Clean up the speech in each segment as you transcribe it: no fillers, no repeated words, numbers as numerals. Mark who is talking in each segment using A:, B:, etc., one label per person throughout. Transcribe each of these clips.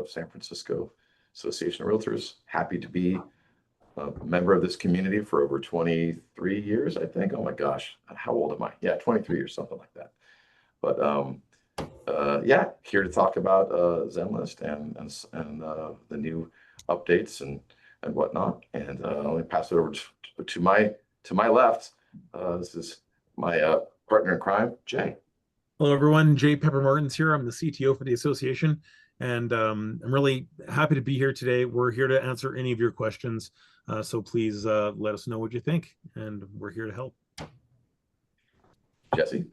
A: of San Francisco Association of Realtors. Happy to be a member of this community for over 23 years, I think. Oh my gosh, how old am I? Yeah, 23 years, something like that. But yeah, here to talk about Zenlist and the new updates and whatnot. And let me pass it over to my left. This is my partner in crime, Jay.
B: Hello, everyone. Jay Pepper Martins here. I'm the CTO for the association, and I'm really happy to be here today. We're here to answer any of your questions, so please let us know what you think, and we're here to help.
A: Jessie?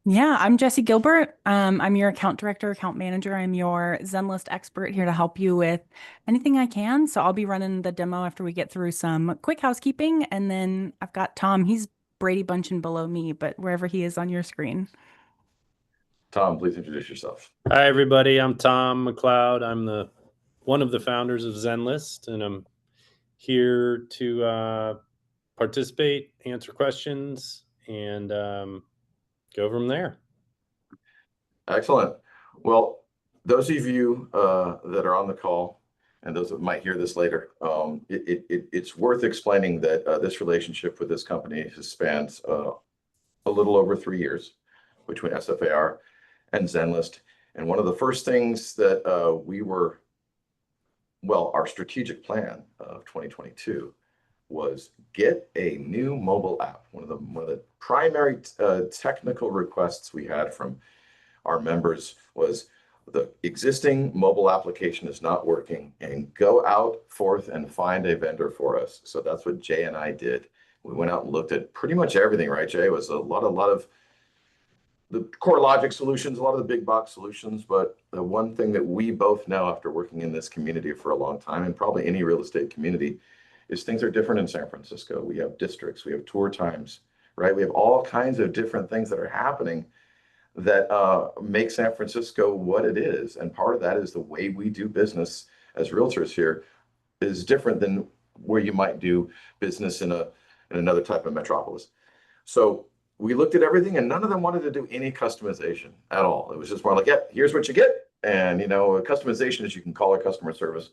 C: Yeah, I'm Jessie Gilbert. I'm your account director, account manager. I'm your Zenlist expert here to help you with anything I can. So I'll be running the demo after we get through some quick housekeeping. And then I've got Tom. He's Brady bunching below me, but wherever he is on your screen.
A: Tom, please introduce yourself.
D: Hi, everybody. I'm Tom McLeod. I'm one of the founders of Zenlist, and I'm here to participate, answer questions, and go from there.
A: Excellent. Well, those of you that are on the call and those that might hear this later, it's worth explaining that this relationship with this company has spanned a little over 3 years between SFAR and Zenlist. And one of the first things that our strategic plan of 2022 was get a new mobile app. One of the primary technical requests we had from our members was the existing mobile application is not working, and go out forth and find a vendor for us. So that's what Jay and I did. We went out and looked at pretty much everything, right, Jay? It was a lot of the core logic solutions, a lot of the big box solutions, but the one thing that we both know after working in this community for a long time, and probably any real estate community, is things are different in San Francisco. We have districts, we have tour times, right? We have all kinds of different things that are happening that make San Francisco what it is. And part of that is the way we do business as realtors here is different than where you might do business in another type of metropolis. So we looked at everything, and none of them wanted to do any customization at all. It was just more like, yeah, here's what you get. And, customization is you can call our customer service,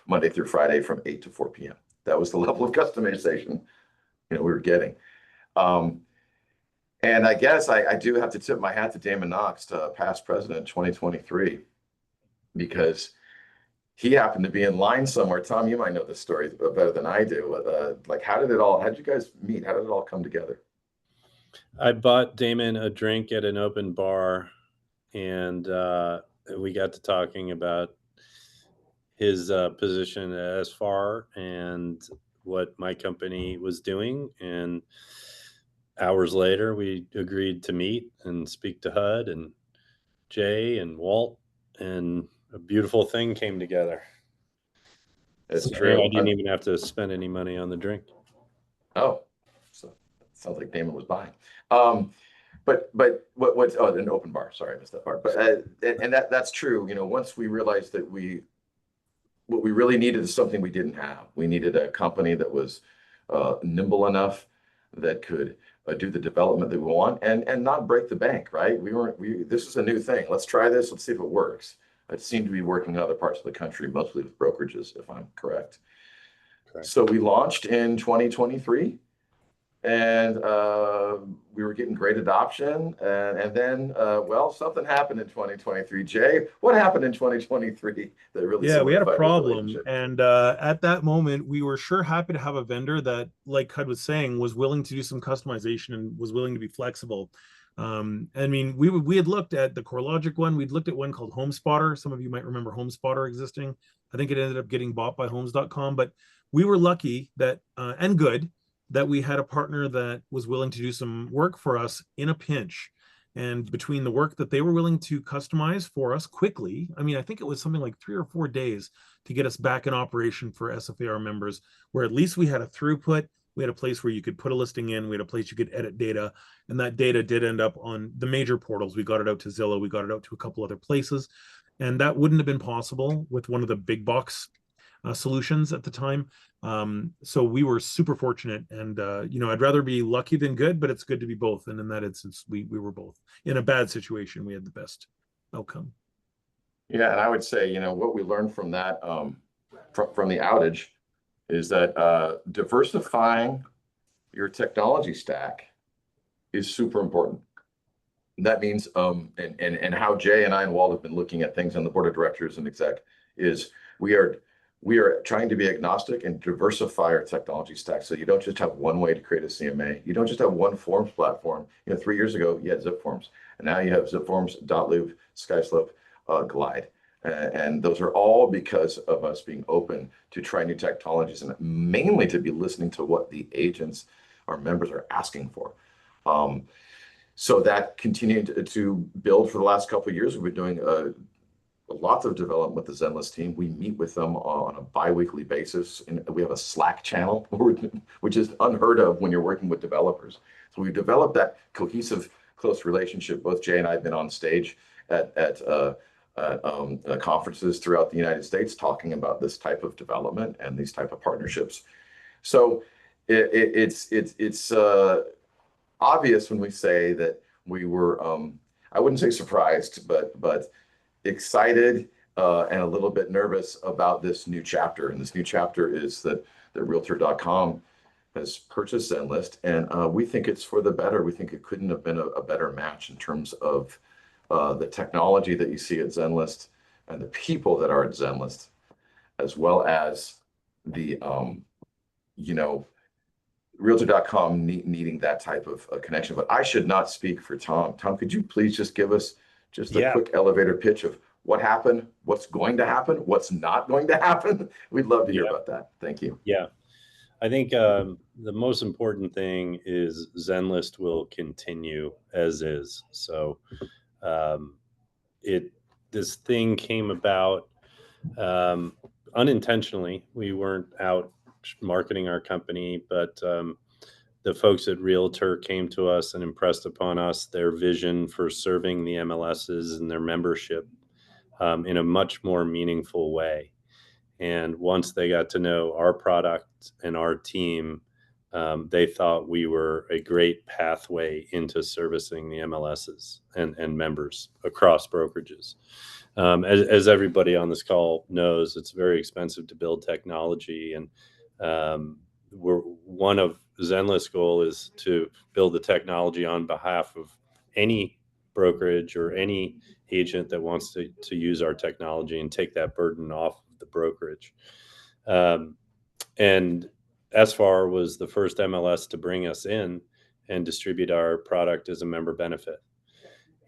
A: Monday through Friday from 8 to 4 p.m. That was the level of customization, we were getting. And I guess I do have to tip my hat to Damon Knox, past president 2023, because he happened to be in line somewhere. Tom, you might know this story better than I do. How did you guys meet? How did it all come together?
D: I bought Damon a drink at an open bar, and we got to talking about his position at SFAR and what my company was doing. And hours later, we agreed to meet and speak to Hud and Jay and Walt, and a beautiful thing came together.
A: It's true.
D: I didn't even have to spend any money on the drink.
A: Oh, so it sounds like Damon was buying. But what's an open bar? Sorry, I missed that part. But and that's true. Once we realized that what we really needed is something we didn't have. We needed a company that was nimble enough that could do the development that we want and not break the bank, right? This is a new thing. Let's try this. Let's see if it works. It seemed to be working in other parts of the country, mostly with brokerages, if I'm correct. So we launched in 2023, and we were getting great adoption. And then, something happened in 2023. Jay, what happened in 2023 that really?
B: Yeah, we had a problem. And at that moment, we were happy to have a vendor that, like Hud was saying, was willing to do some customization and was willing to be flexible. We had looked at the CoreLogic one. We'd looked at one called HomeSpotter. Some of you might remember HomeSpotter existing. I think it ended up getting bought by Homes.com, but we were lucky that and good that we had a partner that was willing to do some work for us in a pinch. And between the work that they were willing to customize for us quickly, I think it was something like 3 or 4 days to get us back in operation for SFAR members, where at least we had a throughput. We had a place where you could put a listing in. We had a place you could edit data. And that data did end up on the major portals. We got it out to Zillow. We got it out to a couple other places. And that wouldn't have been possible with one of the big box solutions at the time. So we were super fortunate, and I'd rather be lucky than good, but it's good to be both. And in that instance, we were both in a bad situation. We had the best outcome.
A: Yeah, and I would say, what we learned from that, from the outage is that diversifying your technology stack is super important. That means, and how Jay and I and Walt have been looking at things on the board of directors and exec is we are trying to be agnostic and diversify our technology stack. So you don't just have one way to create a CMA. You don't just have one forms platform. 3 years ago, you had zip forms, and now you have zip forms, Dotloop, Skyslope, Glide. And those are all because of us being open to try new technologies and mainly to be listening to what the agents, our members, are asking for. So that continued to build for the last couple of years. We've been doing lots of development with the Zenlist team. We meet with them on a bi-weekly basis, and we have a Slack channel, which is unheard of when you're working with developers. So we've developed that cohesive, close relationship. Both Jay and I have been on stage at conferences throughout the United States talking about this type of development and these type of partnerships. So it's obvious when we say that we were, I wouldn't say surprised, but excited and a little bit nervous about this new chapter. And this new chapter is that Realtor.com has purchased Zenlist, and we think it's for the better. We think it couldn't have been a better match in terms of the technology that you see at Zenlist and the people that are at Zenlist, as well as the, Realtor.com needing that type of connection. But I should not speak for Tom. Tom, could you please just give us just a quick elevator pitch of what happened, what's going to happen, what's not going to happen? We'd love to hear about that. Thank you.
D: Yeah. I think the most important thing is Zenlist will continue as is. So this thing came about unintentionally. We weren't out marketing our company, but the folks at Realtor came to us and impressed upon us their vision for serving the MLSs and their membership in a much more meaningful way. And once they got to know our product and our team, they thought we were a great pathway into servicing the MLSs and members across brokerages. As everybody on this call knows, it's very expensive to build technology, and one of Zenlist's goal is to build the technology on behalf of any brokerage or any agent that wants to use our technology and take that burden off of the brokerage. And SFAR was the first MLS to bring us in and distribute our product as a member benefit.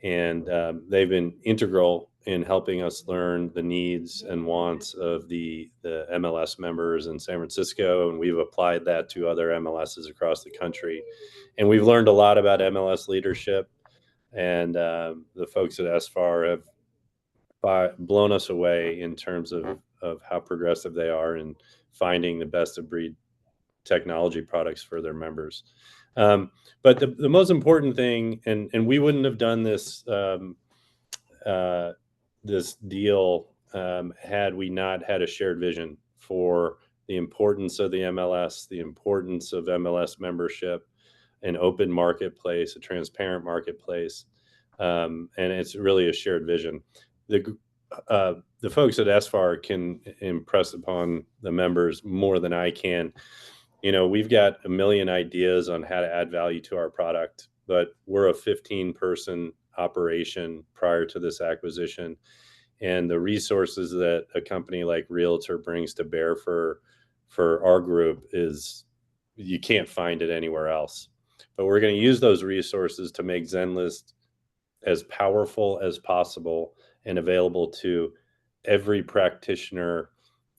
D: And they've been integral in helping us learn the needs and wants of the MLS members in San Francisco. And we've applied that to other MLSs across the country. And we've learned a lot about MLS leadership. And the folks at SFAR have blown us away in terms of how progressive they are in finding the best of breed technology products for their members. But the most important thing, and we wouldn't have done this this deal had we not had a shared vision for the importance of the MLS, the importance of MLS membership, an open marketplace, a transparent marketplace, and it's really a shared vision. The folks at SFAR can impress upon the members more than I can. We've got a million ideas on how to add value to our product, but we're a 15-person operation prior to this acquisition. And the resources that a company like Realtor brings to bear for our group is you can't find it anywhere else. But we're going to use those resources to make Zenlist as powerful as possible and available to every practitioner,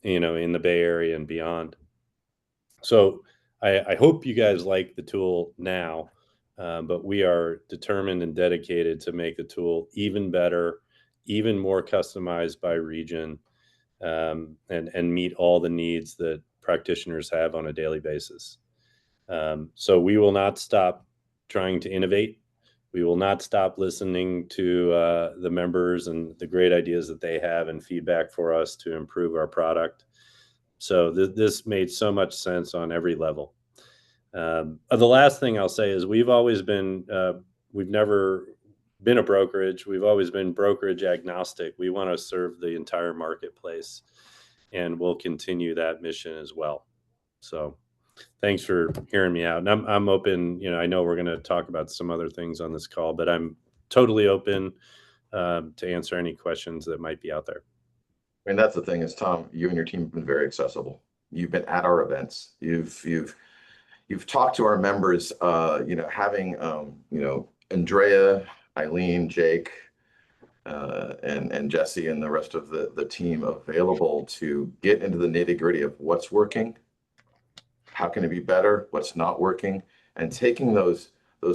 D: in the Bay Area and beyond. So I hope you guys like the tool now, but we are determined and dedicated to make the tool even better, even more customized by region, and meet all the needs that practitioners have on a daily basis. So we will not stop trying to innovate. We will not stop listening to the members and the great ideas that they have and feedback for us to improve our product. So this made so much sense on every level. The last thing I'll say is we've always been, we've never been a brokerage. We've always been brokerage agnostic. We want to serve the entire marketplace, and we'll continue that mission as well. So thanks for hearing me out. And I'm open. You know, I know we're going to talk about some other things on this call, but I'm totally open to answer any questions that might be out there.
A: I mean, that's the thing is, Tom, you and your team have been very accessible. You've been at our events. You've talked to our members, having, Andrea, Eileen, Jake, and Jesse and the rest of the team available to get into the nitty-gritty of what's working, how can it be better, what's not working, and taking those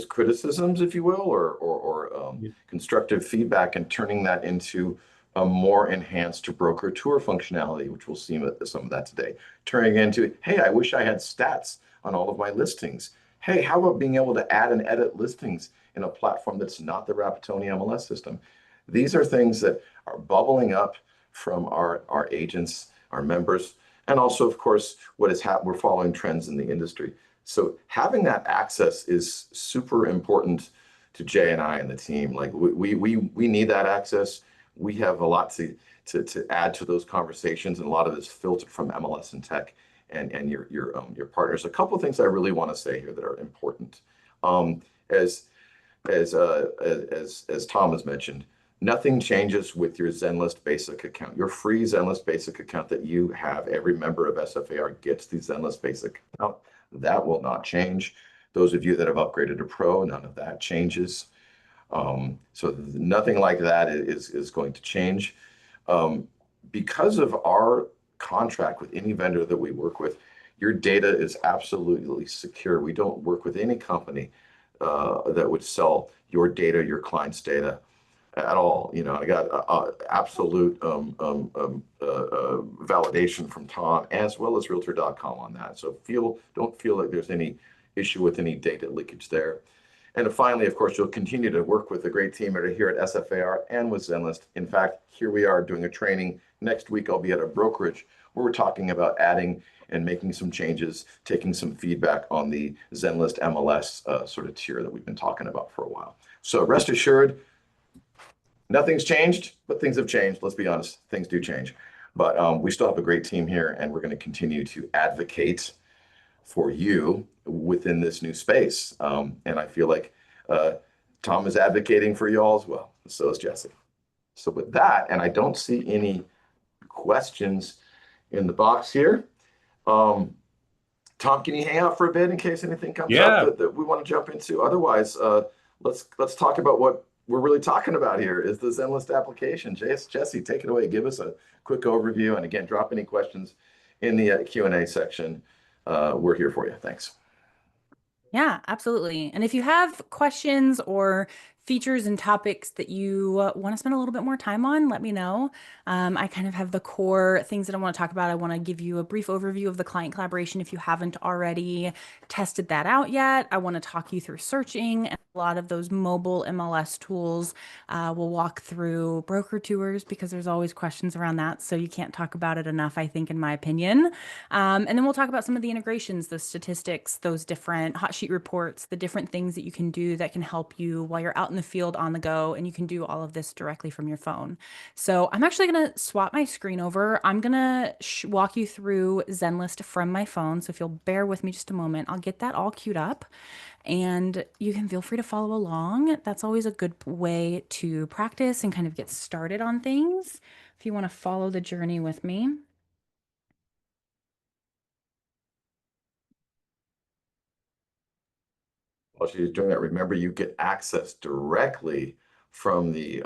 A: criticisms, if you will, or constructive feedback and turning that into a more enhanced broker tour functionality, which we'll see some of that today. Turning into, hey, I wish I had stats on all of my listings. Hey, how about being able to add and edit listings in a platform that's not the Rapatoni MLS system? These are things that are bubbling up from our agents, our members, and also, of course, what is happening. We're following trends in the industry. So having that access is super important to Jay and I and the team. Like we need that access. We have a lot to add to those conversations, and a lot of it's filtered from MLS and tech and your partners. A couple of things I really want to say here that are important. As Tom has mentioned, nothing changes with your Zenlist basic account. Your free Zenlist basic account that you have, every member of SFAR gets the Zenlist basic account. That will not change. Those of you that have upgraded to Pro, none of that changes. So nothing like that is going to change. Because of our contract with any vendor that we work with, your data is absolutely secure. We don't work with any company that would sell your data, your client's data at all. You know, I got absolute validation from Tom as well as Realtor.com on that. So don't feel like there's any issue with any data leakage there. And finally, of course, you'll continue to work with a great team here at SFAR and with Zenlist. In fact, here we are doing a training. Next week, I'll be at a brokerage where we're talking about adding and making some changes, taking some feedback on the Zenlist MLS sort of tier that we've been talking about for a while. So rest assured, nothing's changed, but things have changed. Let's be honest, things do change. But we still have a great team here, and we're going to continue to advocate for you within this new space. And I feel like Tom is advocating for you all as well. So is Jesse. So with that, and I don't see any questions in the box here. Tom, can you hang out for a bit in case anything comes up that we want to jump into? Otherwise, let's talk about what we're really talking about here is the Zenlist application. Jesse, take it away. Give us a quick overview. And again, drop any questions in the Q&A section. We're here for you. Thanks.
C: Yeah, absolutely. And if you have questions or features and topics that you want to spend a little bit more time on, let me know. I kind of have the core things that I want to talk about. I want to give you a brief overview of the client collaboration if you haven't already tested that out yet. I want to talk you through searching and a lot of those mobile MLS tools. We'll walk through broker tours because there's always questions around that. So you can't talk about it enough, I think, in my opinion. And then we'll talk about some of the integrations, the statistics, those different hot sheet reports, the different things that you can do that can help you while you're out in the field on the go, and you can do all of this directly from your phone. So I'm actually going to swap my screen over. I'm going to walk you through Zenlist from my phone. So if you'll bear with me just a moment, I'll get that all queued up and you can feel free to follow along. That's always a good way to practice and kind of get started on things if you want to follow the journey with me.
A: While she's doing that, remember you get access directly from the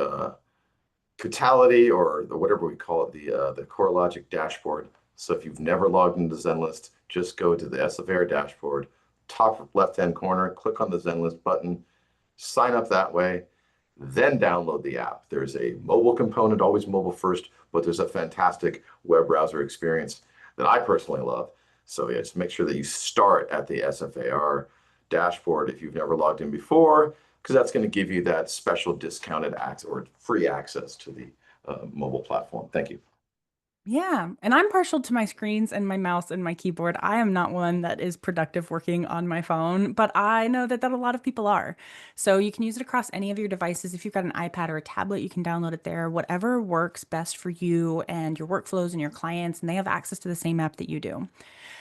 A: Catality or the whatever we call it, the CoreLogic dashboard. So if you've never logged into Zenlist, just go to the SFAR dashboard, top left-hand corner, click on the Zenlist button, sign up that way, then download the app. There's a mobile component, always mobile first, but there's a fantastic web browser experience that I personally love. So yeah, just make sure that you start at the SFAR dashboard if you've never logged in before, because that's going to give you that special discounted access or free access to the mobile platform. Thank you.
C: Yeah, and I'm partial to my screens and my mouse and my keyboard. I am not one that is productive working on my phone, but I know that a lot of people are. So you can use it across any of your devices. If you've got an iPad or a tablet, you can download it there, whatever works best for you and your workflows and your clients, and they have access to the same app that you do.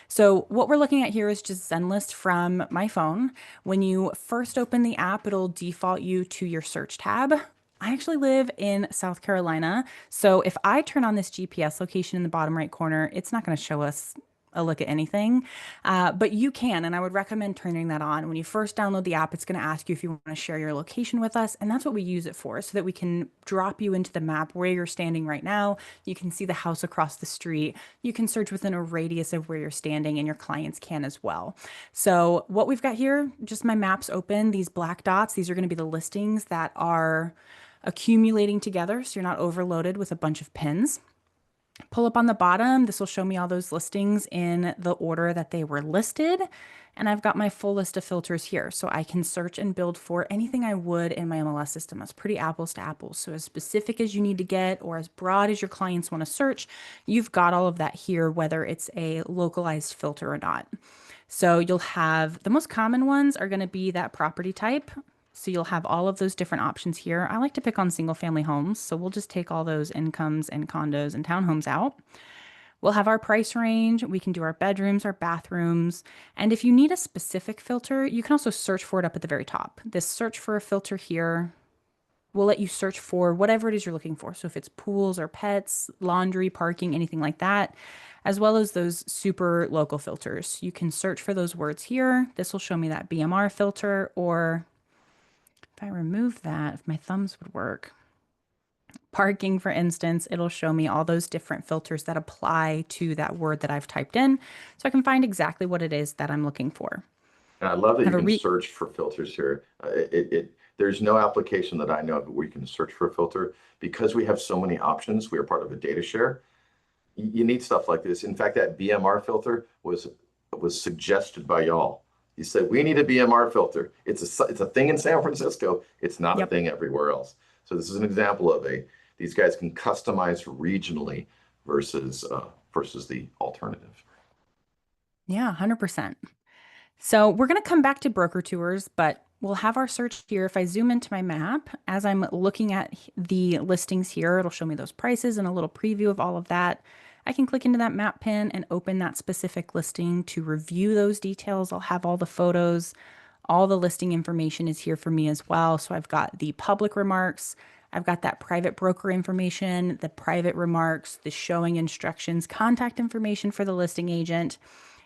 C: So what we're looking at here is just Zenlist from my phone. When you first open the app, it'll default you to your search tab. I actually live in South Carolina, so if I turn on this GPS location in the bottom right corner, it's not going to show us a look at anything, but you can, and I would recommend turning that on. When you first download the app, it's going to ask you if you want to share your location with us, and that's what we use it for, so that we can drop you into the map where you're standing right now. You can see the house across the street. You can search within a radius of where you're standing, and your clients can as well. So what we've got here, just my maps open, these black dots, these are going to be the listings that are accumulating together, so you're not overloaded with a bunch of pins. Pull up on the bottom, this will show me all those listings in the order that they were listed. And I've got my full list of filters here, so I can search and build for anything I would in my MLS system. That's pretty apples to apples. So as specific as you need to get, or as broad as your clients want to search, you've got all of that here, whether it's a localized filter or not. So you'll have, the most common ones are going to be that property type. So you'll have all of those different options here. I like to pick on single family homes, so we'll just take all those incomes and condos and townhomes out. We'll have our price range. We can do our bedrooms, our bathrooms. And if you need a specific filter, you can also search for it up at the very top. This search for a filter here will let you search for whatever it is you're looking for. So if it's pools or pets, laundry, parking, anything like that, as well as those super local filters. You can search for those words here. This will show me that BMR filter, or if I remove that, if my thumbs would work, parking, for instance, it'll show me all those different filters that apply to that word that I've typed in, so I can find exactly what it is that I'm looking for.
A: And I love that you
C: Have a
A: can search for filters here. There's no application that I know of where you can search for a filter. Because we have so many options, we are part of a data share. You need stuff like this. In fact, that BMR filter was suggested by y'all. You said, we need a BMR filter. It's a thing in San Francisco. It's not a thing everywhere else. So this is an example of these guys can customize regionally versus the alternative.
C: Yeah, 100%. So we're going to come back to broker tours, but we'll have our search here. If I zoom into my map, as I'm looking at the listings here, it'll show me those prices and a little preview of all of that. I can click into that map pin and open that specific listing to review those details. I'll have all the photos, all the listing information is here for me as well. So I've got the public remarks, I've got that private broker information, the private remarks, the showing instructions, contact information for the listing agent.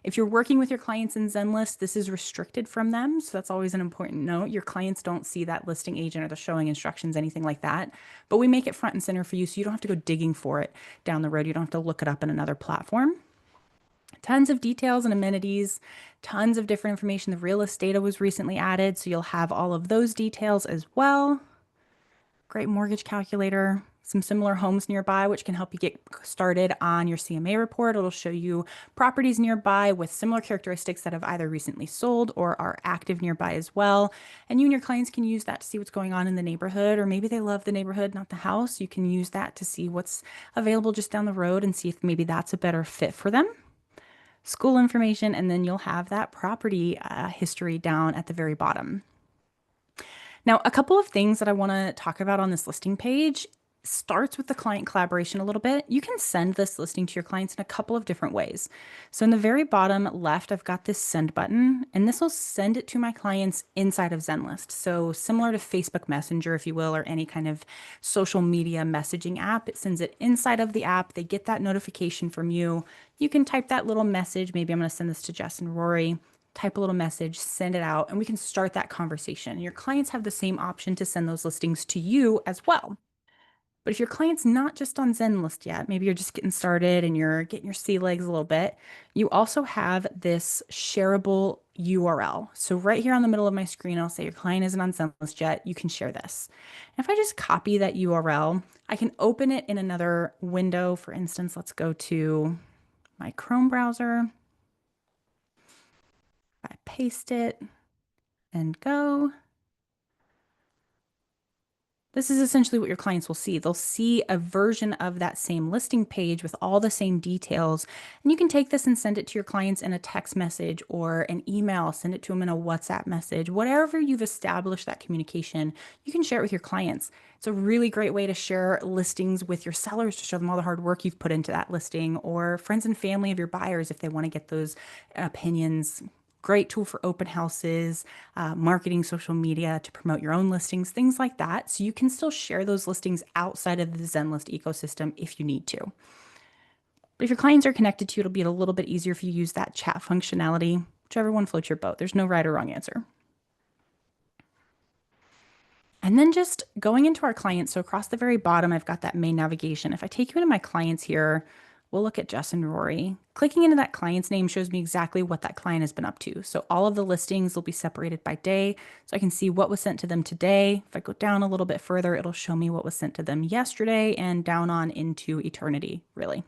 C: If you're working with your clients in Zenlist, this is restricted from them. So that's always an important note. Your clients don't see that listing agent or the showing instructions, anything like that. But we make it front and center for you, so you don't have to go digging for it down the road. You don't have to look it up in another platform. Tons of details and amenities, tons of different information. The real estate data was recently added, so you'll have all of those details as well. Great mortgage calculator, some similar homes nearby, which can help you get started on your CMA report. It'll show you properties nearby with similar characteristics that have either recently sold or are active nearby as well. And you and your clients can use that to see what's going on in the neighborhood, or maybe they love the neighborhood, not the house. You can use that to see what's available just down the road and see if maybe that's a better fit for them. School information, and then you'll have that property history down at the very bottom. Now, a couple of things that I want to talk about on this listing page starts with the client collaboration a little bit. You can send this listing to your clients in a couple of different ways. So in the very bottom left, I've got this send button, and this will send it to my clients inside of Zenlist. So similar to Facebook Messenger, if you will, or any kind of social media messaging app, it sends it inside of the app. They get that notification from you. You can type that little message. Maybe I'm going to send this to Jess and Rory. Type a little message, send it out, and we can start that conversation. Your clients have the same option to send those listings to you as well. But if your client's not just on Zenlist yet, maybe you're just getting started and you're getting your sea legs a little bit, you also have this shareable URL. So right here on the middle of my screen, I'll say your client isn't on Zenlist yet, you can share this. And if I just copy that URL, I can open it in another window. For instance, let's go to my Chrome browser. I paste it and go. This is essentially what your clients will see. They'll see a version of that same listing page with all the same details. And you can take this and send it to your clients in a text message or an email, send it to them in a WhatsApp message. Whatever you've established that communication, you can share it with your clients. It's a really great way to share listings with your sellers to show them all the hard work you've put into that listing, or friends and family of your buyers if they want to get those opinions. Great tool for open houses, marketing, social media to promote your own listings, things like that. So you can still share those listings outside of the Zenlist ecosystem if you need to. But if your clients are connected to you, it'll be a little bit easier if you use that chat functionality, whichever one floats your boat. There's no right or wrong answer. And then just going into our clients. So across the very bottom, I've got that main navigation. If I take you into my clients here, we'll look at Jess and Rory. Clicking into that client's name shows me exactly what that client has been up to. So all of the listings will be separated by day. So I can see what was sent to them today. If I go down a little bit further, it'll show me what was sent to them yesterday and down on into eternity, really.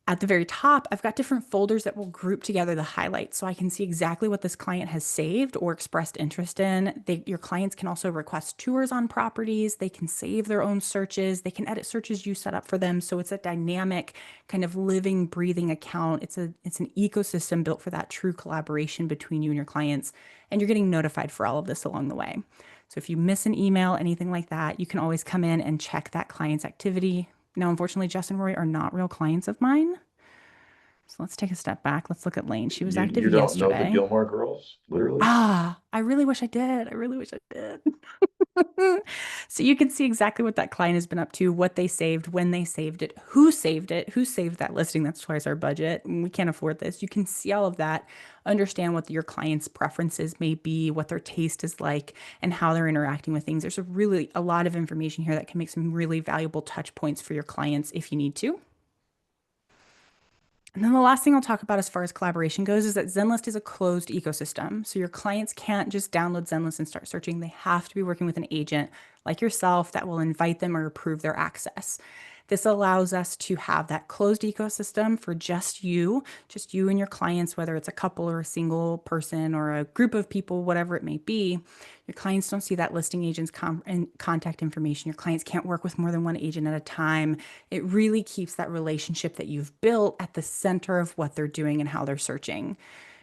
C: At the very top, I've got different folders that will group together the highlights so I can see exactly what this client has saved or expressed interest in. Your clients can also request tours on properties. They can save their own searches. They can edit searches you set up for them. So it's a dynamic kind of living, breathing account. It's an ecosystem built for that true collaboration between you and your clients. And you're getting notified for all of this along the way. So if you miss an email, anything like that, you can always come in and check that client's activity. Now, unfortunately, Jess and Rory are not real clients of mine. So let's take a step back. Let's look at Lane. She was active yesterday.
A: You don't know the Gilmore girls, literally?
C: Ah, I really wish I did. I really wish I did. So you can see exactly what that client has been up to, what they saved, when they saved it, who saved that listing. That's twice our budget. And we can't afford this. You can see all of that, understand what your client's preferences may be, what their taste is like, and how they're interacting with things. There's a lot of information here that can make some really valuable touch points for your clients if you need to. And then the last thing I'll talk about as far as collaboration goes is that Zenlist is a closed ecosystem. So your clients can't just download Zenlist and start searching. They have to be working with an agent like yourself that will invite them or approve their access. This allows us to have that closed ecosystem for just you and your clients, whether it's a couple or a single person or a group of people, whatever it may be. Your clients don't see that listing agent's contact information. Your clients can't work with more than one agent at a time. It really keeps that relationship that you've built at the center of what they're doing and how they're searching.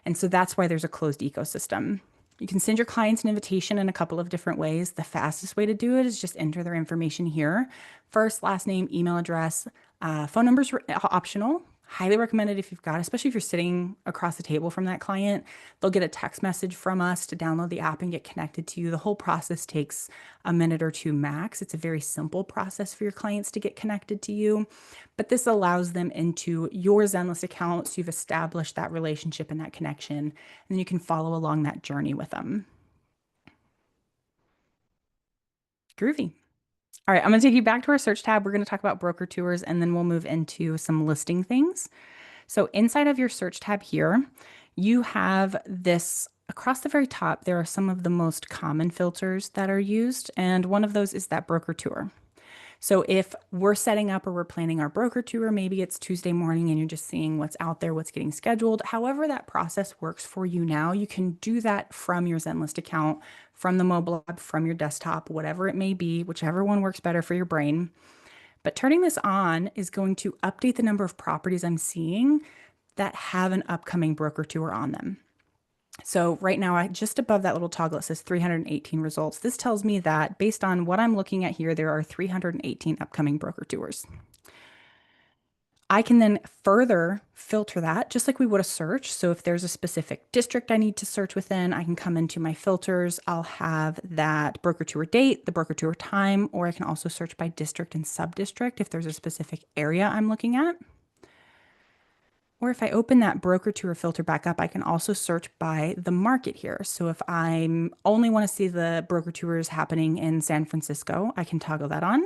C: And so that's why there's a closed ecosystem. You can send your clients an invitation in a couple of different ways. The fastest way to do it is just enter their information here. First, last name, email address, phone numbers optional. Highly recommended if you've got, especially if you're sitting across the table from that client, they'll get a text message from us to download the app and get connected to you. The whole process takes a minute or two max. It's a very simple process for your clients to get connected to you, but this allows them into your Zenlist account. So you've established that relationship and that connection, and then you can follow along that journey with them. Groovy. All right, I'm going to take you back to our search tab. We're going to talk about broker tours, and then we'll move into some listing things. So inside of your search tab here, you have this across the very top. There are some of the most common filters that are used, and one of those is that broker tour. So if we're setting up or we're planning our broker tour, maybe it's Tuesday morning and you're just seeing what's out there, what's getting scheduled. However that process works for you now, you can do that from your Zenlist account, from the mobile app, from your desktop, whatever it may be, whichever one works better for your brain. But turning this on is going to update the number of properties I'm seeing that have an upcoming broker tour on them. So right now, just above that little toggle, it says 318 results. This tells me that based on what I'm looking at here, there are 318 upcoming broker tours. I can then further filter that just like we would a search. So if there's a specific district I need to search within, I can come into my filters. I'll have that broker tour date, the broker tour time, or I can also search by district and sub-district if there's a specific area I'm looking at. Or if I open that broker tour filter back up, I can also search by the market here. So if I only want to see the broker tours happening in San Francisco, I can toggle that on.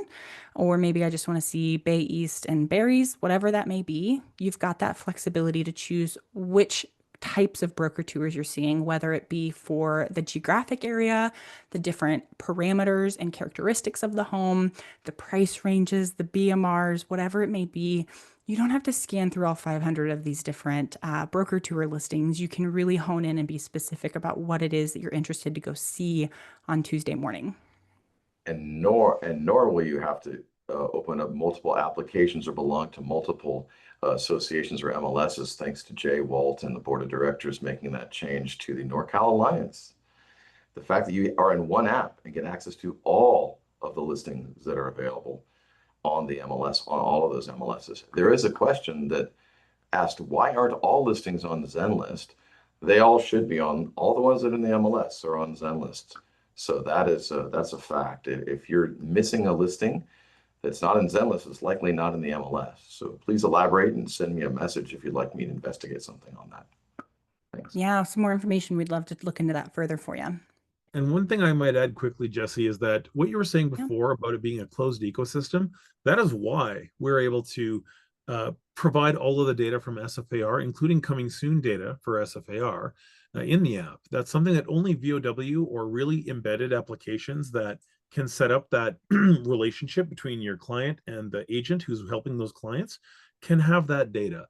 C: Or maybe I just want to see Bay East and Barry's, whatever that may be. You've got that flexibility to choose which types of broker tours you're seeing, whether it be for the geographic area, the different parameters and characteristics of the home, the price ranges, the BMRs, whatever it may be. You don't have to scan through all 500 of these different broker tour listings. You can really hone in and be specific about what it is that you're interested to go see on Tuesday morning.
A: nor will you have to open up multiple applications or belong to multiple associations or MLSs, thanks to Jay Walt and the board of directors making that change to the NorCal Alliance. The fact that you are in one app and get access to all of the listings that are available on the MLS, on all of those MLSs. There is a question that asked, why aren't all listings on Zenlist? They all should be on, all the ones that are in the MLS are on Zenlist. So that's a fact. If you're missing a listing that's not in Zenlist, it's likely not in the MLS. So please elaborate and send me a message if you'd like me to investigate something on that. Thanks.
C: Yeah, some more information. We'd love to look into that further for you.
B: And one thing I might add quickly, Jesse, is that what you were saying before about it being a closed ecosystem, that is why we're able to provide all of the data from SFAR, including coming soon data for SFAR in the app. That's something that only VOW or really embedded applications that can set up that relationship between your client and the agent who's helping those clients can have that data.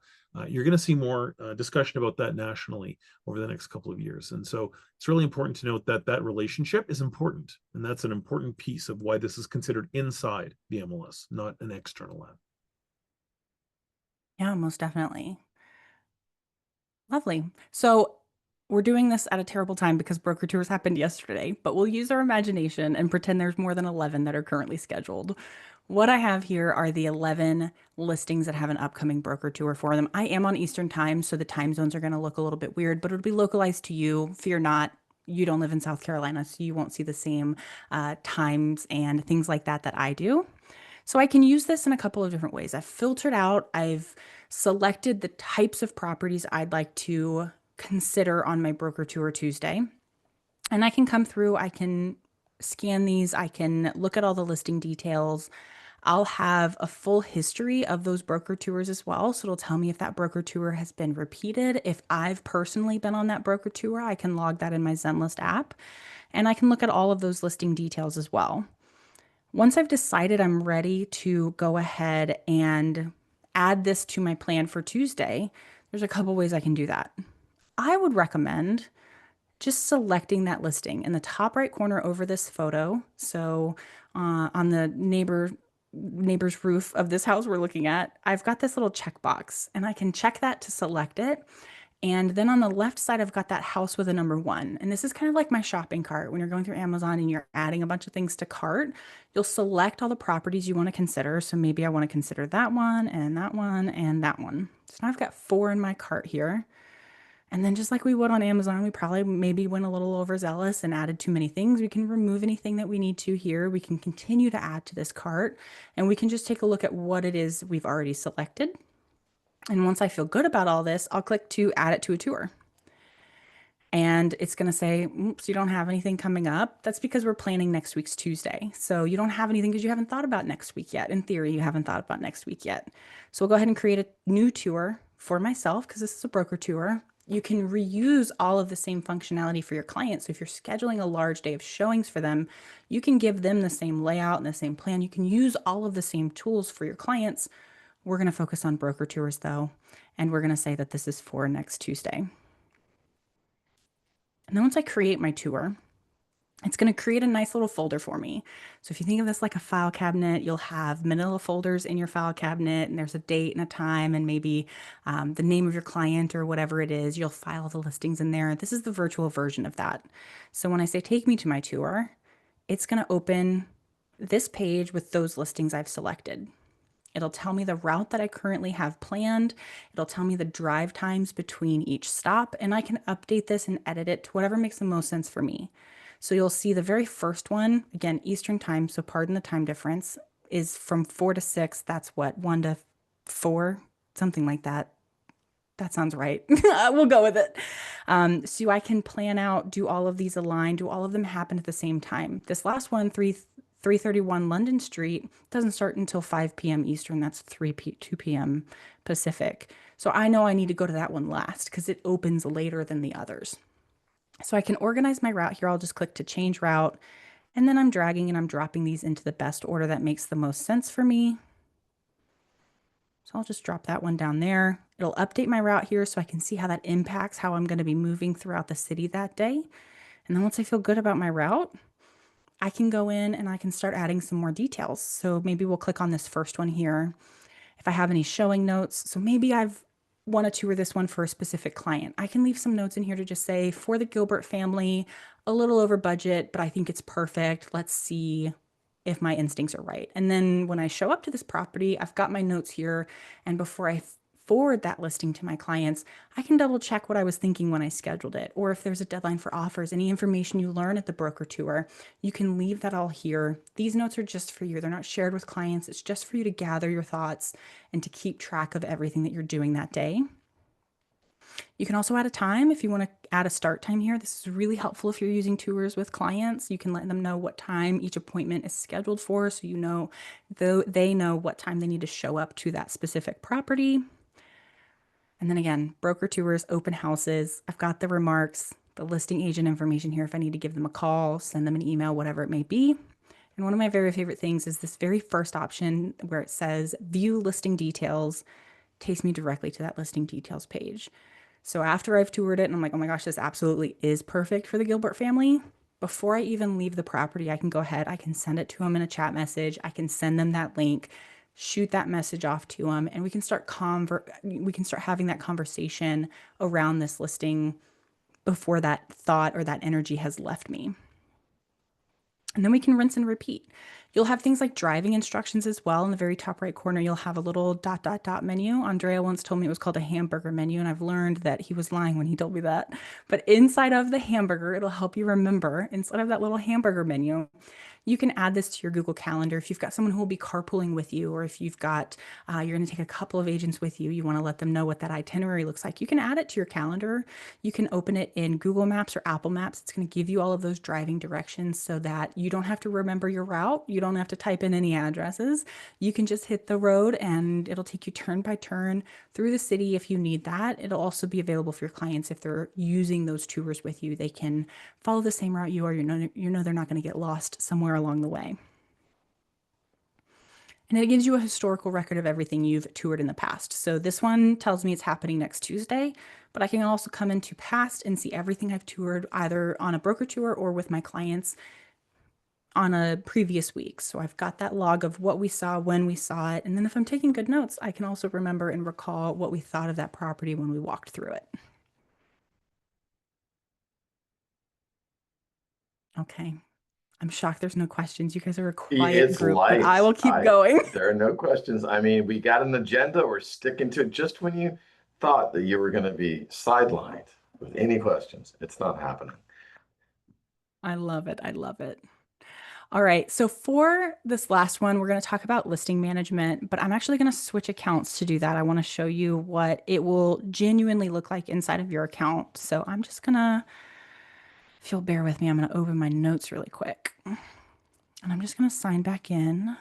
B: You're going to see more discussion about that nationally over the next couple of years. And so it's really important to note that that relationship is important. And that's an important piece of why this is considered inside the MLS, not an external app.
C: Yeah, most definitely. Lovely. So we're doing this at a terrible time because broker tours happened yesterday, but we'll use our imagination and pretend there's more than 11 that are currently scheduled. What I have here are the 11 listings that have an upcoming broker tour for them. I am on Eastern time, so the time zones are going to look a little bit weird, but it'll be localized to you. Fear not, you don't live in South Carolina, so you won't see the same times and things like that that I do. So I can use this in a couple of different ways. I've filtered out, I've selected the types of properties I'd like to consider on my broker tour Tuesday. And I can come through, I can scan these, I can look at all the listing details. I'll have a full history of those broker tours as well. So it'll tell me if that broker tour has been repeated. If I've personally been on that broker tour, I can log that in my Zenlist app. And I can look at all of those listing details as well. Once I've decided I'm ready to go ahead and add this to my plan for Tuesday, there's a couple ways I can do that. I would recommend just selecting that listing in the top right corner over this photo. So on the neighbor's roof of this house we're looking at, I've got this little checkbox and I can check that to select it. And then on the left side, I've got that house with a number 1. And this is kind of like my shopping cart. When you're going through Amazon and you're adding a bunch of things to cart, you'll select all the properties you want to consider. So maybe I want to consider that one and that one and that one. So now I've got 4 in my cart here. And then just like we would on Amazon, we probably maybe went a little overzealous and added too many things. We can remove anything that we need to here. We can continue to add to this cart and we can just take a look at what it is we've already selected. And once I feel good about all this, I'll click to add it to a tour. And it's going to say, oops, you don't have anything coming up. That's because we're planning next week's Tuesday. So you don't have anything because you haven't thought about next week yet. In theory, you haven't thought about next week yet. So we'll go ahead and create a new tour for myself because this is a broker tour. You can reuse all of the same functionality for your clients. So if you're scheduling a large day of showings for them, you can give them the same layout and the same plan. You can use all of the same tools for your clients. We're going to focus on broker tours though, and we're going to say that this is for next Tuesday. And then once I create my tour, it's going to create a nice little folder for me. So if you think of this like a file cabinet, you'll have manila folders in your file cabinet, and there's a date and a time and maybe the name of your client or whatever it is. You'll file the listings in there. This is the virtual version of that. So when I say take me to my tour, it's going to open this page with those listings I've selected. It'll tell me the route that I currently have planned. It'll tell me the drive times between each stop, and I can update this and edit it to whatever makes the most sense for me. So you'll see the very first one, again, Eastern time, so pardon the time difference, is from 4 to 6. That's what, 1 to 4, something like that. That sounds right. We'll go with it. So I can plan out, do all of these aligned, do all of them happen at the same time. This last one, 331 London Street, doesn't start until 5 p.m. Eastern. That's 2 p.m. Pacific. So I know I need to go to that one last because it opens later than the others. So I can organize my route here. I'll just click to change route. And then I'm dragging and I'm dropping these into the best order that makes the most sense for me. So I'll just drop that one down there. It'll update my route here so I can see how that impacts how I'm going to be moving throughout the city that day. And then once I feel good about my route, I can go in and I can start adding some more details. So maybe we'll click on this first one here. If I have any showing notes, so maybe I've want to tour this one for a specific client. I can leave some notes in here to just say, for the Gilbert family, a little over budget, but I think it's perfect. Let's see if my instincts are right. And then when I show up to this property, I've got my notes here. And before I forward that listing to my clients, I can double check what I was thinking when I scheduled it. Or if there's a deadline for offers, any information you learn at the broker tour, you can leave that all here. These notes are just for you. They're not shared with clients. It's just for you to gather your thoughts and to keep track of everything that you're doing that day. You can also add a time if you want to add a start time here. This is really helpful if you're using tours with clients. You can let them know what time each appointment is scheduled for, so you know, they know what time they need to show up to that specific property. And then again, broker tours, open houses. I've got the remarks, the listing agent information here if I need to give them a call, send them an email, whatever it may be. And one of my very favorite things is this very first option where it says view listing details, takes me directly to that listing details page. So after I've toured it and I'm like, oh my gosh, this absolutely is perfect for the Gilbert family. Before I even leave the property, I can go ahead, I can send it to them in a chat message. I can send them that link, shoot that message off to them, and we can start having that conversation around this listing before that thought or that energy has left me. And then we can rinse and repeat. You'll have things like driving instructions as well. In the very top right corner, you'll have a little ... menu. Andrea once told me it was called a hamburger menu, and I've learned that he was lying when he told me that. But inside of the hamburger, it'll help you remember, inside of that little hamburger menu, you can add this to your Google Calendar. If you've got someone who will be carpooling with you, or if you've got, you're going to take a couple of agents with you, you want to let them know what that itinerary looks like, you can add it to your calendar. You can open it in Google Maps or Apple Maps. It's going to give you all of those driving directions so that you don't have to remember your route. You don't have to type in any addresses. You can just hit the road and it'll take you turn by turn through the city if you need that. It'll also be available for your clients if they're using those tours with you. They can follow the same route you are. You know they're not going to get lost somewhere along the way. And it gives you a historical record of everything you've toured in the past. So this one tells me it's happening next Tuesday, but I can also come into past and see everything I've toured either on a broker tour or with my clients on a previous week. So I've got that log of what we saw, when we saw it. And then if I'm taking good notes, I can also remember and recall what we thought of that property when we walked through it. Okay. I'm shocked there's no questions. You guys are a quiet group, but I will keep going.
A: There are no questions. I mean, we got an agenda. We're sticking to it. Just when you thought that you were going to be sidelined with any questions, it's not happening.
C: I love it. I love it. All right. So for this last one, we're going to talk about listing management, but I'm actually going to switch accounts to do that. I want to show you what it will genuinely look like inside of your account. So I'm just going to, if you'll bear with me, I'm going to open my notes really quick. And I'm just going to sign back in.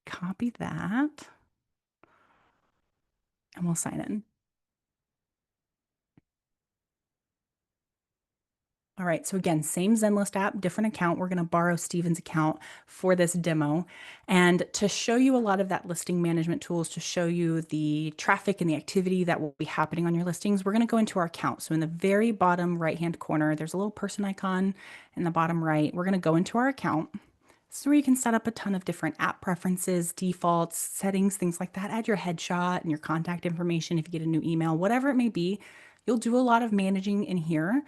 C: Copy that. And we'll sign in. All right, so again, same Zenlist app, different account. We're going to borrow Steven's account for this demo. And to show you a lot of that listing management tools, to show you the traffic and the activity that will be happening on your listings, we're going to go into our account. So in the very bottom right-hand corner, there's a little person icon in the bottom right. We're going to go into our account. This is where you can set up a ton of different app preferences, defaults, settings, things like that. Add your headshot and your contact information if you get a new email, whatever it may be. You'll do a lot of managing in here.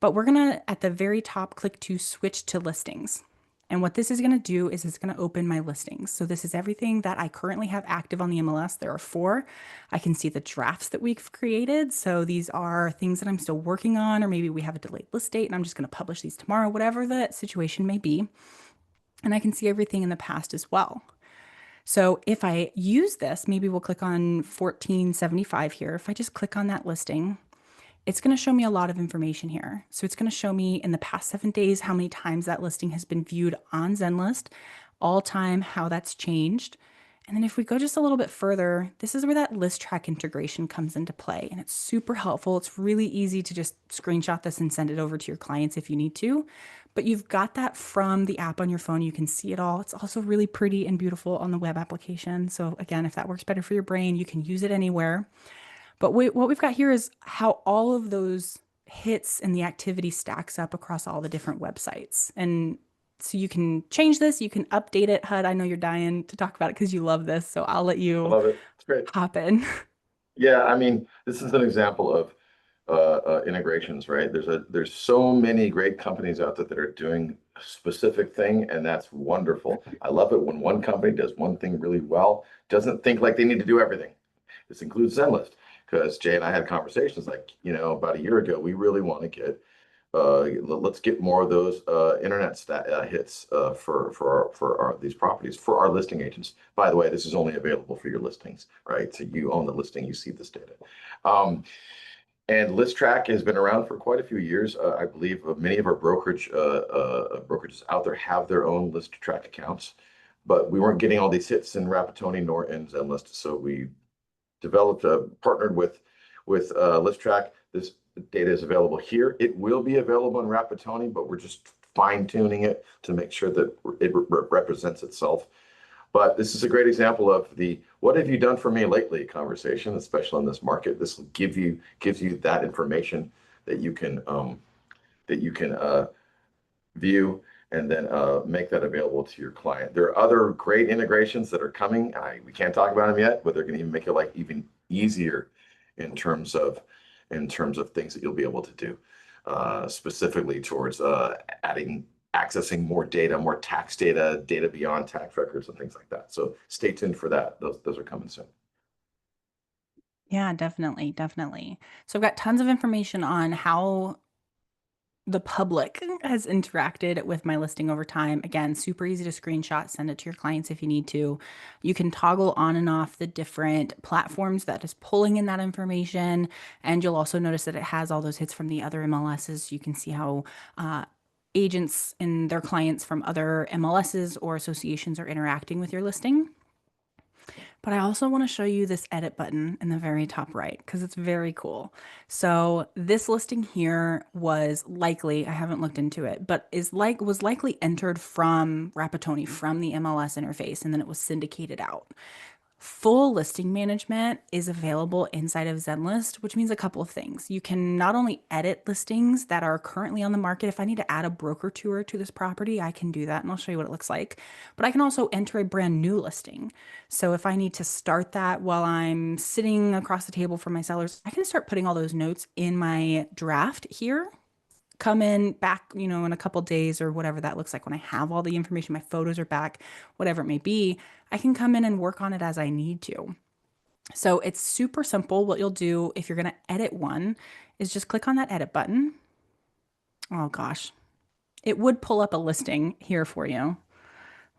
C: But we're going to, at the very top, click to switch to listings. And what this is going to do is it's going to open my listings. So this is everything that I currently have active on the MLS. There are 4. I can see the drafts that we've created. So these are things that I'm still working on, or maybe we have a delayed list date and I'm just going to publish these tomorrow, whatever the situation may be. And I can see everything in the past as well. So if I use this, maybe we'll click on 1475 here. If I just click on that listing, it's going to show me a lot of information here. So it's going to show me in the past 7 days how many times that listing has been viewed on Zenlist, all time, how that's changed. And then if we go just a little bit further, this is where that list track integration comes into play. And it's super helpful. It's really easy to just screenshot this and send it over to your clients if you need to. But you've got that from the app on your phone. You can see it all. It's also really pretty and beautiful on the web application. So again, if that works better for your brain, you can use it anywhere. But what we've got here is how all of those hits and the activity stacks up across all the different websites. And so you can change this, you can update it. Hud, I know you're dying to talk about it because you love this, so I'll let
A: I
C: you
A: love it. It's great.
C: hop in.
A: Yeah, I mean, this is an example of integrations, right? There's so many great companies out there that are doing a specific thing, and that's wonderful. I love it when one company does one thing really well, doesn't think like they need to do everything. This includes Zenlist, because Jay and I had conversations like, about a year ago. We really want to get let's get more of those internet hits for these properties for our listing agents. By the way, this is only available for your listings, right? So you own the listing, you see this data. And ListTrack has been around for quite a few years. I believe many of our brokerages out there have their own ListTrack accounts, but we weren't getting all these hits in Rapatoni nor in Zenlist. So we developed, partnered with ListTrack. This data is available here. It will be available in Rapatoni, but we're just fine tuning it to make sure that it represents itself. But this is a great example of the "what have you done for me lately" conversation, especially in this market. This will gives you that information that you can view and then make that available to your client. There are other great integrations that are coming. We can't talk about them yet, but they're going to even make your life even easier in terms of things that you'll be able to do, specifically towards accessing more data, more tax data beyond tax records and things like that. So stay tuned for that. Those are coming soon.
C: Yeah, definitely, definitely. So I've got tons of information on how the public has interacted with my listing over time. Again, super easy to screenshot, send it to your clients if you need to. You can toggle on and off the different platforms that is pulling in that information. And you'll also notice that it has all those hits from the other MLSs. You can see how agents and their clients from other MLSs or associations are interacting with your listing. But I also want to show you this edit button in the very top right because it's very cool. So this listing here was likely, I haven't looked into it, but was likely entered from Rapatoni, from the MLS interface, and then it was syndicated out. Full listing management is available inside of Zenlist, which means a couple of things. You can not only edit listings that are currently on the market. If I need to add a broker tour to this property, I can do that, and I'll show you what it looks like. But I can also enter a brand new listing. So if I need to start that while I'm sitting across the table from my sellers, I can start putting all those notes in my draft here. Come in back, in a couple days or whatever that looks like when I have all the information, my photos are back, whatever it may be, I can come in and work on it as I need to. So it's super simple. What you'll do if you're going to edit one is just click on that edit button. Oh gosh, it would pull up a listing here for you.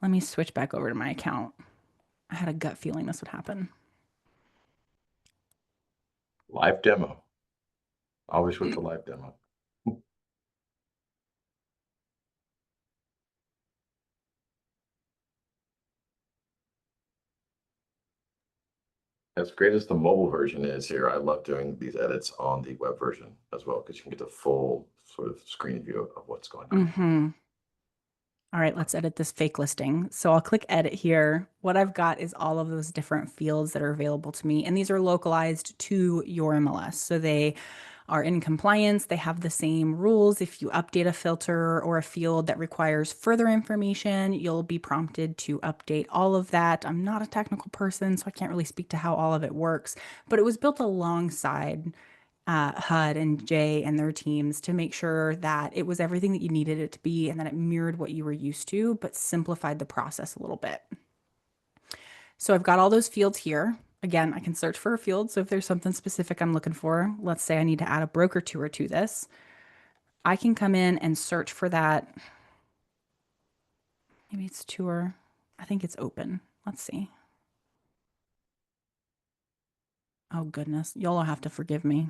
C: Let me switch back over to my account. I had a gut feeling this would happen.
A: Live demo. Always with the live demo. As great as the mobile version is here, I love doing these edits on the web version as well, because you can get the full sort of screen view of what's going on.
C: All right, let's edit this fake listing. So I'll click edit here. What I've got is all of those different fields that are available to me, and these are localized to your MLS. So they are in compliance. They have the same rules. If you update a filter or a field that requires further information, you'll be prompted to update all of that. I'm not a technical person, so I can't really speak to how all of it works, but it was built alongside Hud and Jay and their teams to make sure that it was everything that you needed it to be and that it mirrored what you were used to, but simplified the process a little bit. So I've got all those fields here. Again, I can search for a field. So if there's something specific I'm looking for, let's say I need to add a broker tour to this, I can come in and search for that. Maybe it's tour. I think it's open. Let's see. Oh goodness, y'all will have to forgive me.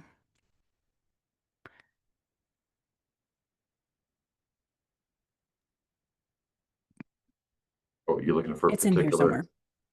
A: Oh, you're looking for a
C: It's in here
A: particular.
C: somewhere.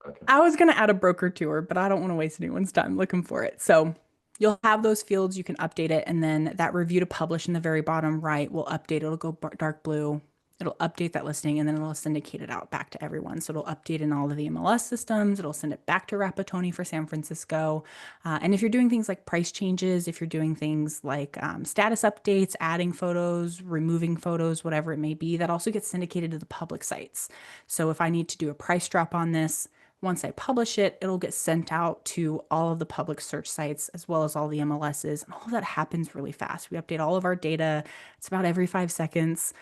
A: Okay.
C: I was going to add a broker tour, but I don't want to waste anyone's time looking for it. So you'll have those fields, you can update it, and then that review to publish in the very bottom right will update. It'll go dark blue. It'll update that listing and then it'll syndicate it out back to everyone. So it'll update in all of the MLS systems. It'll send it back to Rapatoni for San Francisco. And if you're doing things like price changes, if you're doing things like status updates, adding photos, removing photos, whatever it may be, that also gets syndicated to the public sites. So if I need to do a price drop on this, once I publish it, it'll get sent out to all of the public search sites as well as all the MLSs. And all of that happens really fast. We update all of our data. It's about every 5 seconds.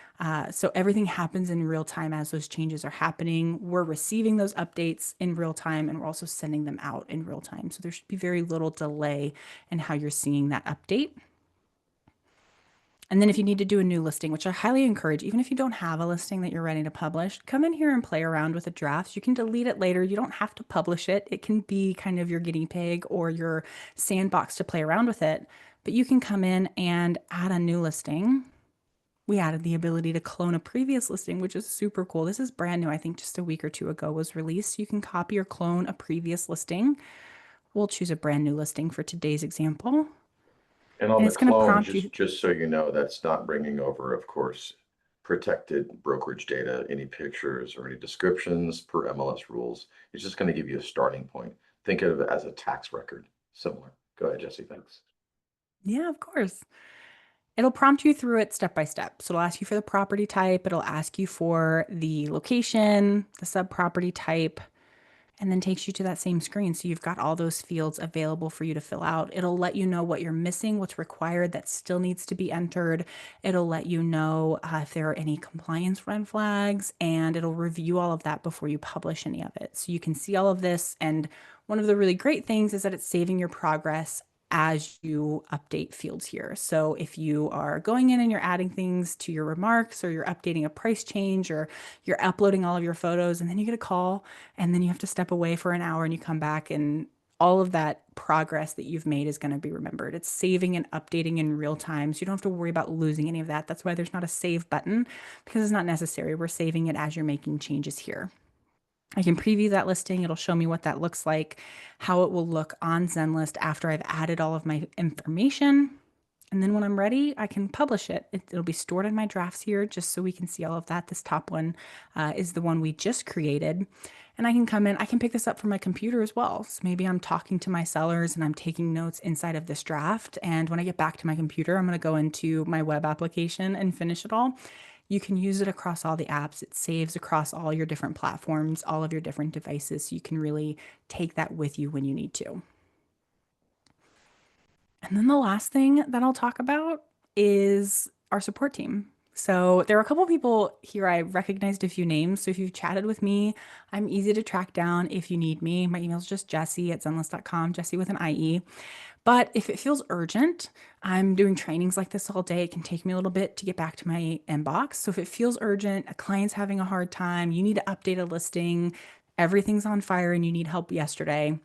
C: So everything happens in real time as those changes are happening. We're receiving those updates in real time and we're also sending them out in real time. So there should be very little delay in how you're seeing that update. And then if you need to do a new listing, which I highly encourage, even if you don't have a listing that you're ready to publish, come in here and play around with the drafts. You can delete it later. You don't have to publish it. It can be kind of your guinea pig or your sandbox to play around with it. But you can come in and add a new listing. We added the ability to clone a previous listing, which is super cool. This is brand new. I think just a week or two ago was released. You can copy or clone a previous listing. We'll choose a brand new listing for today's example.
A: And on
C: And
A: the
C: it's going to
A: clone,
C: prompt you.
A: just so you know, that's not bringing over, of course, protected brokerage data, any pictures or any descriptions per MLS rules. It's just going to give you a starting point. Think of it as a tax record, similar. Go ahead, Jesse, thanks.
C: Yeah, of course. It'll prompt you through it step by step. So it'll ask you for the property type, it'll ask you for the location, the sub-property type, and then takes you to that same screen. So you've got all those fields available for you to fill out. It'll let you know what you're missing, what's required that still needs to be entered. It'll let you know if there are any compliance red flags, and it'll review all of that before you publish any of it. So you can see all of this. And one of the really great things is that it's saving your progress as you update fields here. So if you are going in and you're adding things to your remarks, or you're updating a price change, or you're uploading all of your photos, and then you get a call and then you have to step away for an hour and you come back, and all of that progress that you've made is going to be remembered. It's saving and updating in real time. So you don't have to worry about losing any of that. That's why there's not a save button, because it's not necessary. We're saving it as you're making changes here. I can preview that listing. It'll show me what that looks like, how it will look on Zenlist after I've added all of my information. And then when I'm ready, I can publish it. It'll be stored in my drafts here just so we can see all of that. This top one is the one we just created. And I can come in, I can pick this up from my computer as well. So maybe I'm talking to my sellers and I'm taking notes inside of this draft. And when I get back to my computer, I'm going to go into my web application and finish it all. You can use it across all the apps. It saves across all your different platforms, all of your different devices. So you can really take that with you when you need to. And then the last thing that I'll talk about is our support team. So there are a couple of people here. I recognized a few names. So if you've chatted with me, I'm easy to track down if you need me. My email is just jessie@zenlist.com, Jessie with an IE. But if it feels urgent, I'm doing trainings like this all day. It can take me a little bit to get back to my inbox. So if it feels urgent, a client's having a hard time, you need to update a listing, everything's on fire and you need help yesterday,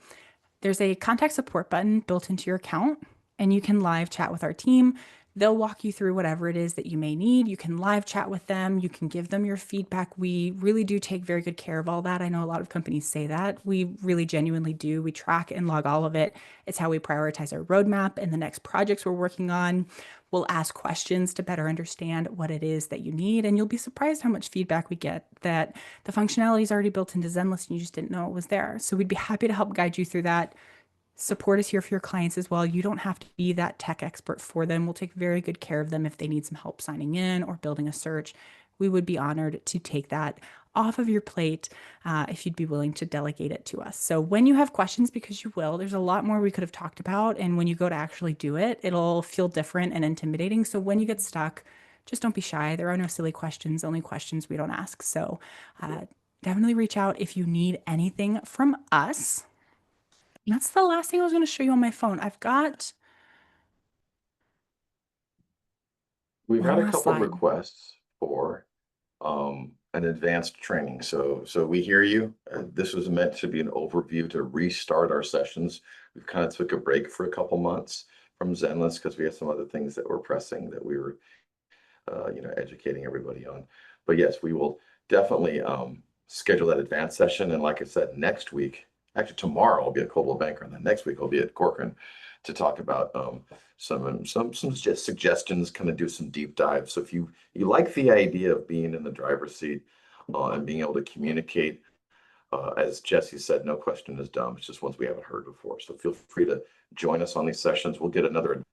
C: there's a contact support button built into your account, and you can live chat with our team. They'll walk you through whatever it is that you may need. You can live chat with them. You can give them your feedback. We really do take very good care of all that. I know a lot of companies say that. We really genuinely do. We track and log all of it. It's how we prioritize our roadmap and the next projects we're working on. We'll ask questions to better understand what it is that you need. And you'll be surprised how much feedback we get that the functionality is already built into Zenlist and you just didn't know it was there. So we'd be happy to help guide you through that. Support is here for your clients as well. You don't have to be that tech expert for them. We'll take very good care of them if they need some help signing in or building a search. We would be honored to take that off of your plate if you'd be willing to delegate it to us. So when you have questions, because you will, there's a lot more we could have talked about. And when you go to actually do it, it'll feel different and intimidating. So when you get stuck, just don't be shy. There are no silly questions, only questions we don't ask. So definitely reach out if you need anything from us. That's the last thing I was going to show you on my phone.
A: We've
C: One
A: had a
C: last
A: couple
C: slide.
A: requests for an advanced training. So we hear you. This was meant to be an overview to restart our sessions. We've kind of took a break for a couple months from Zenlist because we had some other things that were pressing that we were educating everybody on. But yes, we will definitely schedule that advanced session. And like I said, next week, actually tomorrow I'll be at Coldwell Banker, and then next week I'll be at Corcoran to talk about some just suggestions, kind of do some deep dives. So if you like the idea of being in the driver's seat and being able to communicate, as Jessie said, no question is dumb. It's just ones we haven't heard before. So feel free to join us on these sessions. We'll get another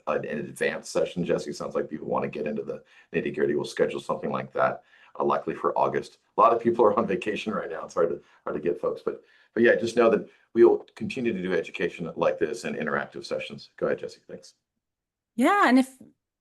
A: an advanced session. Jessie, sounds like people want to get into the nitty gritty. We'll schedule something like that, likely for August. A lot of people are on vacation right now. It's hard to get folks, but yeah, just know that we will continue to do education like this and interactive sessions. Go ahead, Jessie. Thanks.
C: Yeah, and if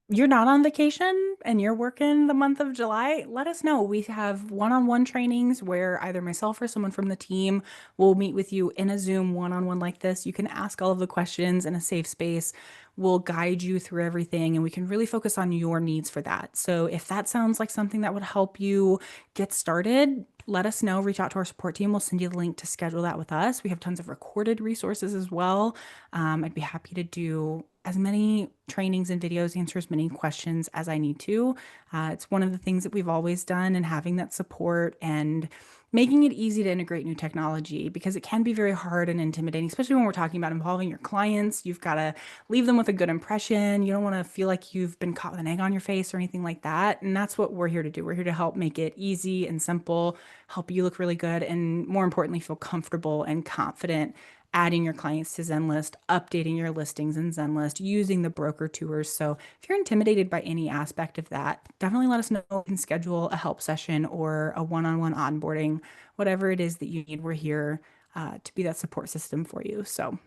C: you're not on vacation and you're working the month of July, let us know. We have one-on-one trainings where either myself or someone from the team will meet with you in a Zoom one-on-one like this. You can ask all of the questions in a safe space. We'll guide you through everything, and we can really focus on your needs for that. So if that sounds like something that would help you get started, let us know. Reach out to our support team. We'll send you the link to schedule that with us. We have tons of recorded resources as well. I'd be happy to do as many trainings and videos, answer as many questions as I need to. It's one of the things that we've always done, and having that support and making it easy to integrate new technology, because it can be very hard and intimidating, especially when we're talking about involving your clients. You've got to leave them with a good impression. You don't want to feel like you've been caught with an egg on your face or anything like that. And that's what we're here to do. We're here to help make it easy and simple, help you look really good, and more importantly, feel comfortable and confident adding your clients to Zenlist, updating your listings in Zenlist, using the broker tours. So if you're intimidated by any aspect of that, definitely let us know. We can schedule a help session or a one-on-one onboarding, whatever it is that you need. We're here to be that support system for you. So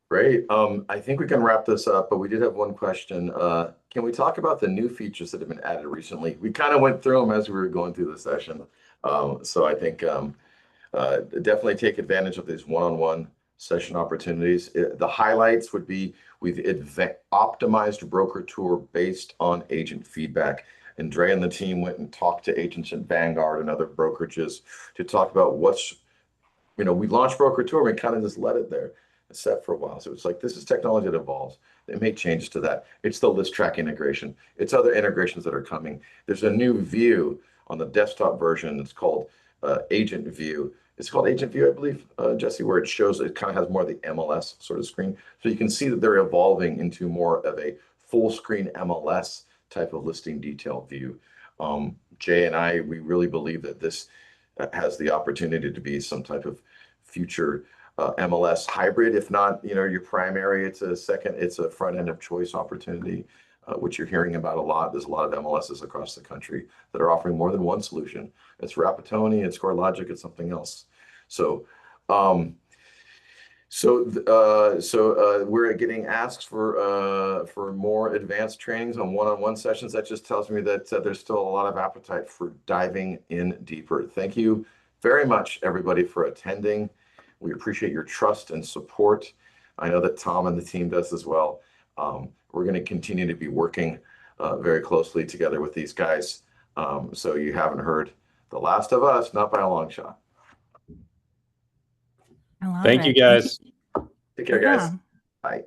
A: Great. I think we can wrap this up, but we did have one question. Can we talk about the new features that have been added recently? We kind of went through them as we were going through the session. So I think definitely take advantage of these one-on-one session opportunities. The highlights would be we've optimized broker tour based on agent feedback. And Dre and the team went and talked to agents at Vanguard and other brokerages to talk about we launched broker tour, we kind of just let it there, set for a while. So it's like, this is technology that evolves. They make changes to that. It's the list track integration. It's other integrations that are coming. There's a new view on the desktop version. It's called Agent View. It's called Agent View, I believe, Jessie, where it shows, it kind of has more of the MLS sort of screen. So you can see that they're evolving into more of a full screen MLS type of listing detail view. Jay and I, we really believe that this has the opportunity to be some type of future MLS hybrid. If not, your primary, it's a front end of choice opportunity, which you're hearing about a lot. There's a lot of MLSs across the country that are offering more than one solution. It's Rapatoni, it's CoreLogic, it's something else. So we're getting asks for more advanced trainings on one-on-one sessions. That just tells me that there's still a lot of appetite for diving in deeper. Thank you very much, everybody, for attending. We appreciate your trust and support. I know that Tom and the team does as well. We're going to continue to be working very closely together with these guys. So you haven't heard the last of us, not by a long shot.
C: I love
D: Thank
C: it.
D: you, guys.
A: Take care, guys.
C: Yeah.
A: Bye.